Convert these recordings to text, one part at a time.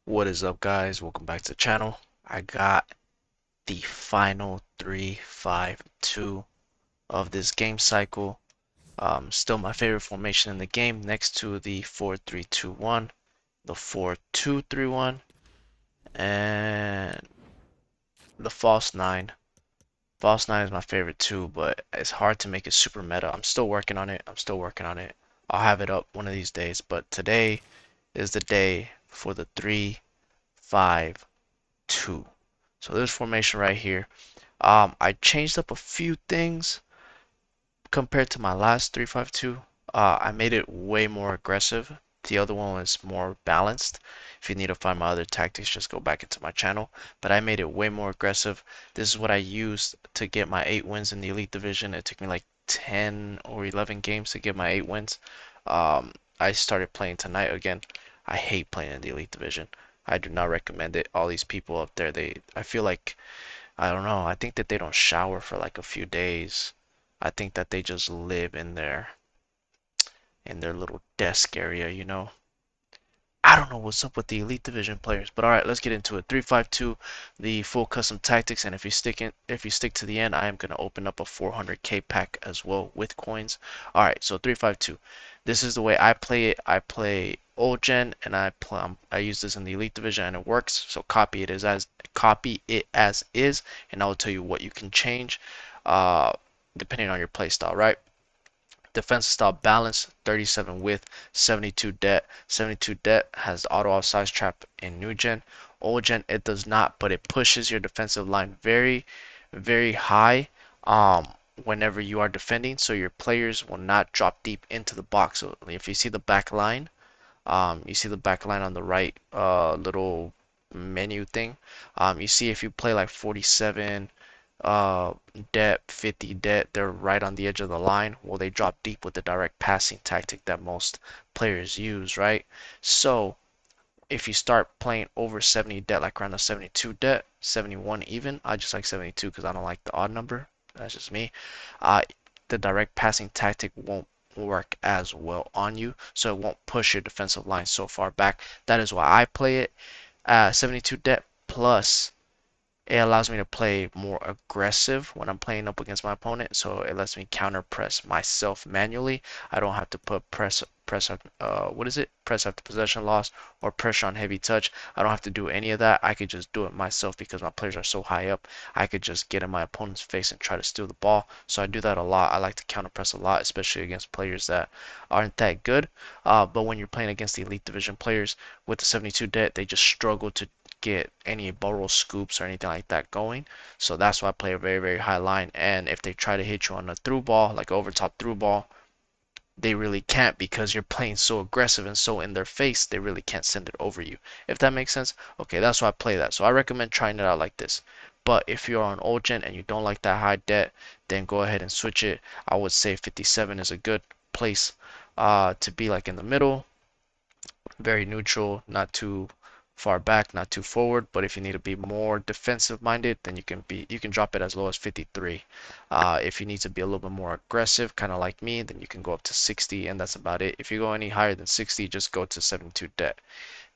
What is up, guys? Welcome back to the channel. I got the final 3-5-2 of this game cycle. Still my favorite formation in the game, next to the 4-3-2-1, the 4-2-3-1, and the false 9. False 9 is my favorite too, but it's hard to make it super meta. I'm still working on it. I'll have it up one of these days, but today is the day for the 3-5-2. So this formation right here, I changed up a few things compared to my last 3-5-2. I made it way more aggressive. The other one was more balanced. If you need to find my other tactics, just go back into my channel. But I made it way more aggressive. This is what I used to get my 8 wins in the Elite Division. It took me like 10 or 11 games to get my 8 wins. I started playing tonight again. I hate playing in the Elite Division. I do not recommend it. All these people up there, I feel like, I don't know. I think that they don't shower for like a few days. I think that they just live in their little desk area. I don't know what's up with the Elite Division players, but all right, let's get into it. 3-5-2, the full custom tactics, and if you stick to the end, I am gonna open up a 400k pack as well with coins. All right, so 3-5-2. This is the way I play it. I play old gen, and I use this in the Elite Division, and it works. So copy it as is, and I'll tell you what you can change, uh, depending on your playstyle, right? Defensive style balance, 37 width, 72 depth. 72 depth has auto offsides trap in new gen. Old gen it does not, but it pushes your defensive line very, very high whenever you are defending, so your players will not drop deep into the box. So if you see the back line, you see the back line on the right little menu thing. You see if you play like 47 uh, depth, 50 depth, they're right on the edge of the line. Well, they drop deep with the direct passing tactic that most players use, right? So if you start playing over 70 depth, like around the 72 depth, 71 even, I just like 72 because I don't like the odd number. That's just me. Uh, the direct passing tactic won't work as well on you, so it won't push your defensive line so far back. That is why I play it 72 depth plus it allows me to play more aggressive when I'm playing up against my opponent, so it lets me counter press myself manually. I don't have to put what is it? Press after possession loss or pressure on heavy touch. I don't have to do any of that. I could just do it myself because my players are so high up. I could just get in my opponent's face and try to steal the ball. So I do that a lot. I like to counter press a lot, especially against players that aren't that good. But when you're playing against the Elite Division players with the 72 debt, they just struggle to get any burrow scoops or anything like that going. So that's why I play a very, very high line. And if they try to hit you on a through ball, like over top through ball, they really can't because you're playing so aggressive and so in their face, they really can't send it over you. If that makes sense? Okay, that's why I play that. So I recommend trying it out like this. But if you're on old gen and you don't like that high debt, then go ahead and switch it. I would say 57 is a good place to be like in the middle, very neutral, not too far back, not too forward. But if you need to be more defensive minded, then you can drop it as low as 53. If you need to be a little bit more aggressive, kind of like me, then you can go up to 60, and that's about it. If you go any higher than 60, just go to 72 debt.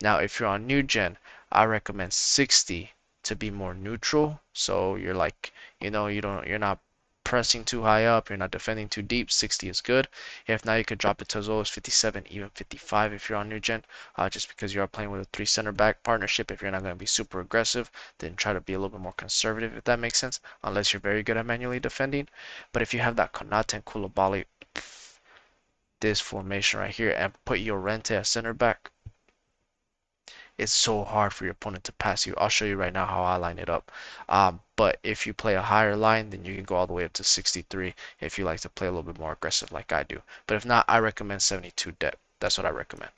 Now, if you're on new gen, I recommend 60 to be more neutral. So you're like, you're not pressing too high up, you're not defending too deep. 60 is good. If not, you could drop it to as low as 57, even 55 if you're on new gen. Just because you are playing with a 3 center back partnership, if you're not going to be super aggressive, then try to be a little bit more conservative, if that makes sense, unless you're very good at manually defending. But if you have that Konate and Koulibaly, this formation right here, and put Llorente as center back, it's so hard for your opponent to pass you. I'll show you right now how I line it up. But if you play a higher line, then you can go all the way up to 63 if you like to play a little bit more aggressive like I do. But if not, I recommend 72 depth. That's what I recommend.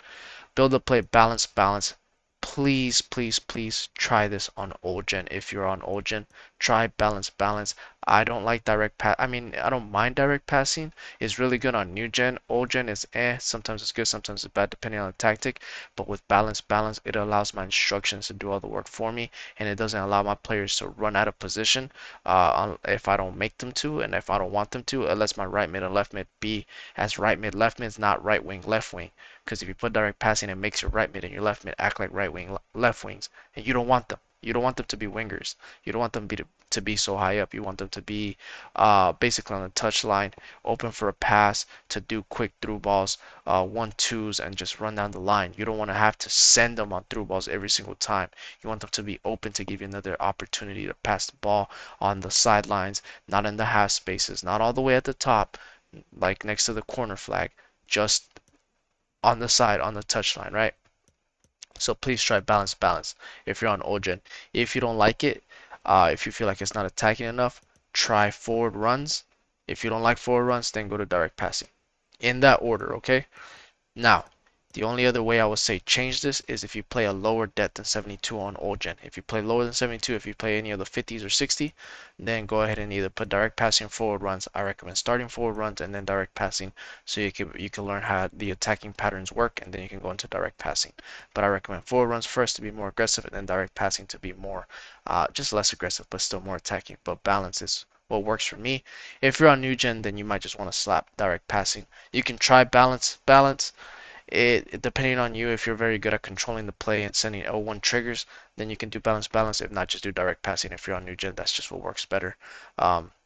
Build up play, balance, balance. Please, please, please try this on old gen. If you're on old gen, try balance, balance. I don't like direct pass. I mean, I don't mind direct passing. It's really good on new gen. Old gen is Sometimes it's good, sometimes it's bad, depending on the tactic. But with balance, balance, it allows my instructions to do all the work for me, and it doesn't allow my players to run out of position if I don't make them to, and if I don't want them to. It lets my right mid and left mid be as right mid, left mid is not right wing, left wing. Because if you put direct passing, it makes your right mid and your left mid act like right wing, left wings, and you don't want them. You don't want them to be wingers. You don't want them to be so high up. You want them to be basically on the touch line, open for a pass, to do quick through balls, 1-2s, and just run down the line. You don't want to have to send them on through balls every single time. You want them to be open to give you another opportunity to pass the ball on the sidelines, not in the half spaces, not all the way at the top, like next to the corner flag, just on the side on the touchline, right? So please try balance if you're on Ogen. If you don't like it, if you feel like it's not attacking enough, try forward runs. If you don't like forward runs, then go to direct passing. In that order, okay? Now, the only other way I would say change this is if you play a lower depth than 72 on old gen. If you play lower than 72, if you play any of the 50s or 60, then go ahead and either put direct passing forward runs. I recommend starting forward runs and then direct passing so you can learn how the attacking patterns work, and then you can go into direct passing. But I recommend forward runs first to be more aggressive and then direct passing to be more just less aggressive but still more attacking. But balance is what works for me. If you're on new gen, then you might just want to slap direct passing. You can try balance. It depending on you, if you're very good at controlling the play and sending L1 triggers, then you can do balance. If not, just do direct passing. If you're on new gen, that's just what works better.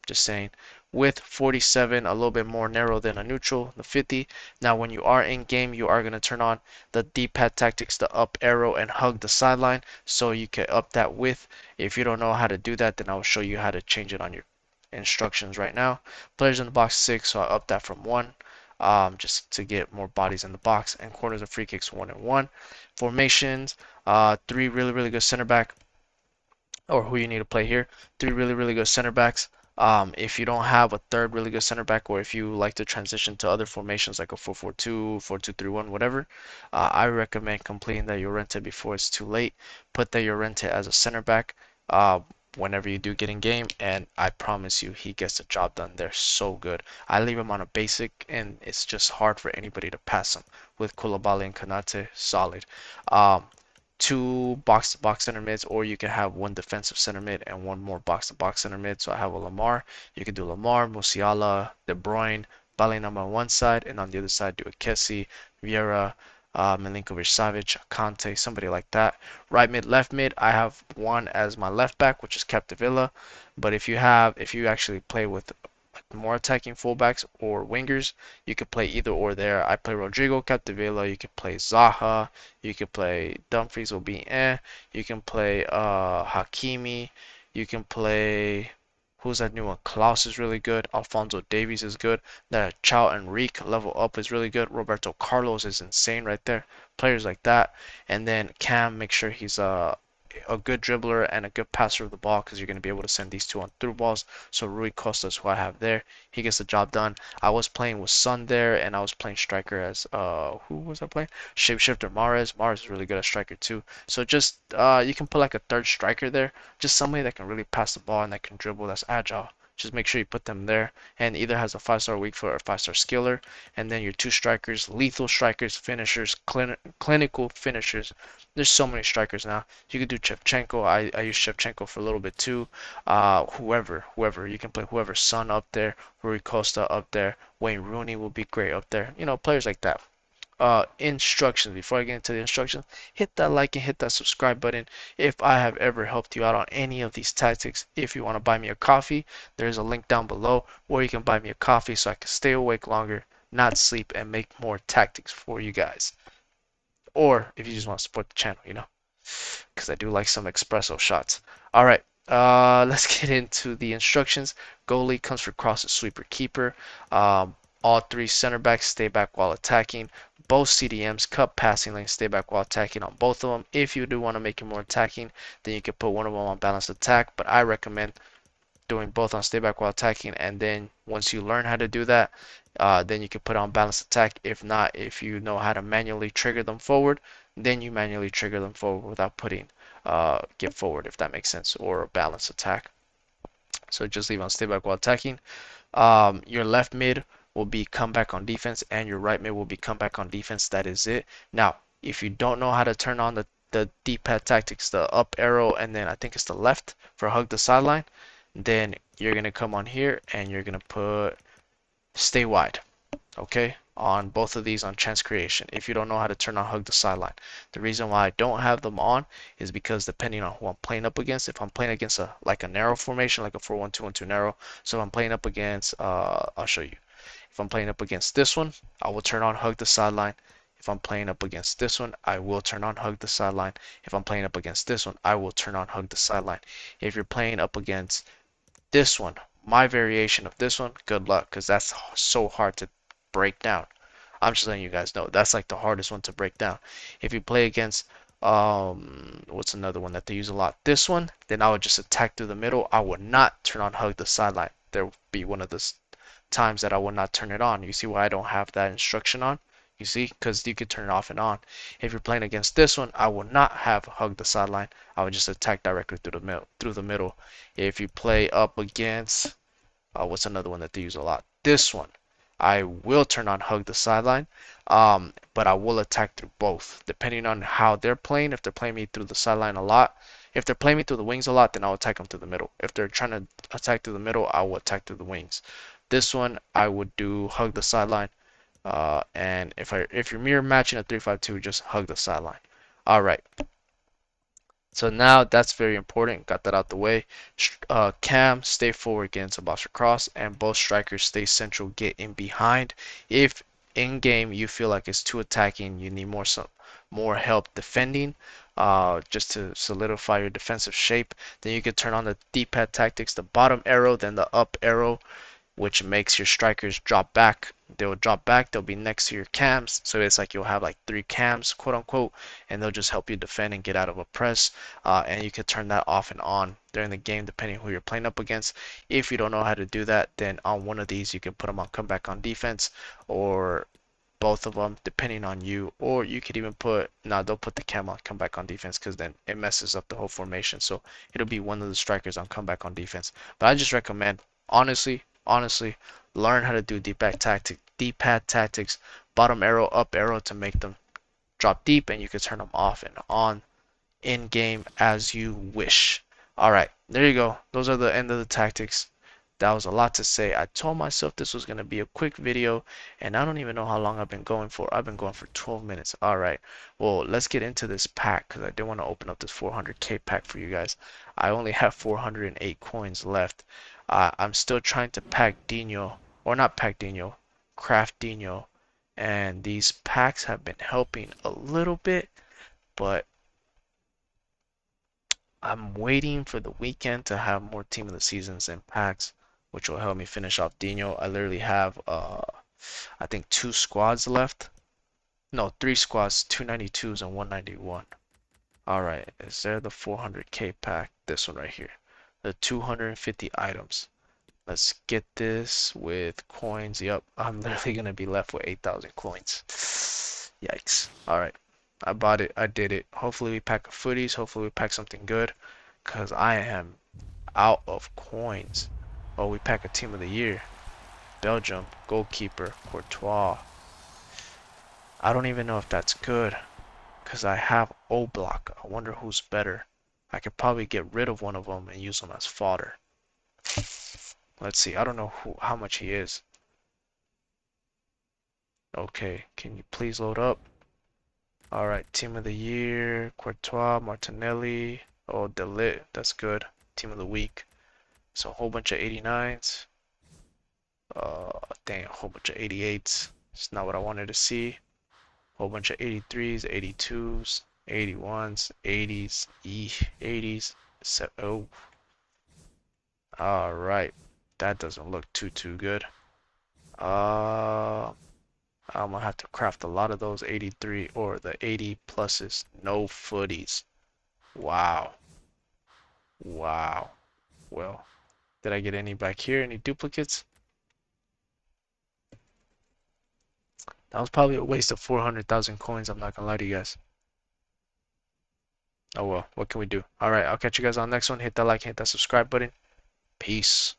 Just saying. With 47, a little bit more narrow than a neutral, the 50. Now, when you are in game, you are going to turn on the D-pad tactics, the up arrow and hug the sideline, so you can up that width. If you don't know how to do that, then I'll show you how to change it on your instructions right now. Players in the box 6, so I up that from 1 just to get more bodies in the box, and corners and free kicks 1 and 1. Formations, 3 really good center back, or who you need to play here. 3 really good center backs. If you don't have a third really good center back, or if you like to transition to other formations like a 4-4-2, 4-2-3-1, whatever, I recommend completing that Llorente before it's too late. Put that Llorente as a center back whenever you do get in game, and I promise you he gets the job done. They're so good. I leave him on a basic, and it's just hard for anybody to pass him. With Koulibaly and Konate, solid. Um, 2 box-to-box center mids, or you can have 1 defensive center mid and 1 more box-to-box center mid. So I have a Lamar. You can do Lamar, Musiala, De Bruyne, Bellingham on one side, and on the other side do a Kessie, Vieira, Milinkovic-Savic, Kante, somebody like that. Right mid, left mid, I have one as my left back, which is Capdevila. But if you actually play with more attacking fullbacks or wingers, you could play either or there. I play Rodrigo Capdevila, you could play Zaha, you could play Dumfries will be you can play Hakimi, you can play who's that new one? Klaus is really good. Alfonso Davies is good. That Chao Enrique level up is really good. Roberto Carlos is insane right there. Players like that. And then Cam, make sure he's a good dribbler and a good passer of the ball, because you're going to be able to send these two on through balls. So Rui Costa is who I have there. He gets the job done. I was playing with Sun there, and I was playing striker as who was I playing? Shapeshifter Mahrez. Mahrez is really good at striker too. So just you can put like a third striker there, just somebody that can really pass the ball and that can dribble, that's agile. Just make sure you put them there, and either has a 5-star weak foot or 5-star skiller. And then your 2 strikers, lethal strikers, finishers, clinical finishers. There's so many strikers now. You could do Shevchenko. I use Shevchenko for a little bit too. Whoever. You can play whoever. Son up there. Rui Costa up there. Wayne Rooney will be great up there. You know, players like that. Instructions. Before I get into the instructions, hit that like and hit that subscribe button if I have ever helped you out on any of these tactics. If you want to buy me a coffee, there's a link down below where you can buy me a coffee so I can stay awake longer, not sleep, and make more tactics for you guys. Or if you just want to support the channel, because I do like some espresso shots. All right, let's get into the instructions. Goalie comes for crosses, sweeper, keeper. All 3 center backs stay back while attacking. Both CDMs cut passing lanes, stay back while attacking on both of them. If you do want to make it more attacking, then you can put one of them on balanced attack. But I recommend doing both on stay back while attacking, and then once you learn how to do that, then you can put on balanced attack. If not, if you know how to manually trigger them forward, then you manually trigger them forward without putting get forward, if that makes sense, or balanced attack. So just leave on stay back while attacking. Your left mid will be come back on defense, and your right mid will be come back on defense. That is it. Now, if you don't know how to turn on the D-pad tactics, the up arrow, and then I think it's the left for hug the sideline, then you're gonna come on here and you're gonna put stay wide. Okay, on both of these on chance creation if you don't know how to turn on hug the sideline. The reason why I don't have them on is because depending on who I'm playing up against, if I'm playing against a like a narrow formation, like a 4-1-2-1-2 narrow, so if I'm playing up against, I'll show you. If I'm playing up against this one, I will turn on hug the sideline. If I'm playing up against this one, I will turn on hug the sideline. If I'm playing up against this one, I will turn on hug the sideline. If you're playing up against this one, my variation of this one, good luck, because that's so hard to break down. I'm just letting you guys know that's like the hardest one to break down. If you play against what's another one that they use a lot? This one, then I would just attack through the middle. I would not turn on hug the sideline. There will be one of the times that I will not turn it on. You see why I don't have that instruction on? You see, because you could turn it off and on. If you're playing against this one, I will not have hug the sideline. I would just attack directly through the middle. If you play up against what's another one that they use a lot? This one. I will turn on hug the sideline, but I will attack through both, depending on how they're playing. If they're playing me through the sideline a lot, if they're playing me through the wings a lot, then I'll attack them through the middle. If they're trying to attack through the middle, I will attack through the wings. This one, I would do hug the sideline, and if you're mirror matching a 3-5-2, just hug the sideline. All right. So now that's very important. Got that out the way. Cam, stay forward, get into box cross, and both strikers stay central, get in behind. If in game you feel like it's too attacking, you need more help defending, just to solidify your defensive shape, then you can turn on the D-pad tactics, the bottom arrow, then the up arrow, which makes your strikers drop back. They'll drop back, they'll be next to your cams. So it's like you'll have like 3 cams, quote unquote, and they'll just help you defend and get out of a press. And you can turn that off and on during the game, depending who you're playing up against. If you don't know how to do that, then on one of these, you can put them on comeback on defense, or both of them, depending on you. Or you could even put, no, they'll put the cam on comeback on defense because then it messes up the whole formation. So it'll be one of the strikers on comeback on defense. But I just recommend, honestly, learn how to do D-pad tactics, bottom arrow, up arrow to make them drop deep, and you can turn them off and on in game as you wish. All right, there you go. Those are the end of the tactics. That was a lot to say. I told myself this was going to be a quick video, and I don't even know how long I've been going for. I've been going for 12 minutes. All right, well, let's get into this pack because I did want to open up this 400k pack for you guys. I only have 408 coins left. I'm still trying to pack Dino, or not pack Dino, craft Dino, and these packs have been helping a little bit, but I'm waiting for the weekend to have more team of the seasons and packs, which will help me finish off Dino. I literally have I think 2 squads left. No, 3 squads, 292s and 191. Alright, is there the 400k pack? This one right here. The 250 items. Let's get this with coins. Yep, I'm literally gonna be left with 8,000 coins. Yikes. Alright. I bought it. I did it. Hopefully we pack a footies. Hopefully we pack something good. Cause I am out of coins. Oh, we pack a team of the year. Belgium, goalkeeper, Courtois. I don't even know if that's good. Cause I have O-Block. I wonder who's better. I could probably get rid of one of them and use them as fodder. Let's see. I don't know how much he is. Okay, can you please load up? Alright, team of the year, Courtois, Martinelli, oh, Delit, that's good. Team of the week. So a whole bunch of 89s. Dang, a whole bunch of 88s. It's not what I wanted to see. Whole bunch of 83s, 82s, 81s, 80s, 80s. So, oh. Alright, that doesn't look too good. I'm gonna have to craft a lot of those 83 or the 80 pluses. No footies. Wow. Wow. Well, did I get any back here? Any duplicates? That was probably a waste of 400,000 coins. I'm not gonna lie to you guys. Oh well, what can we do? Alright, I'll catch you guys on the next one. Hit that like, hit that subscribe button. Peace.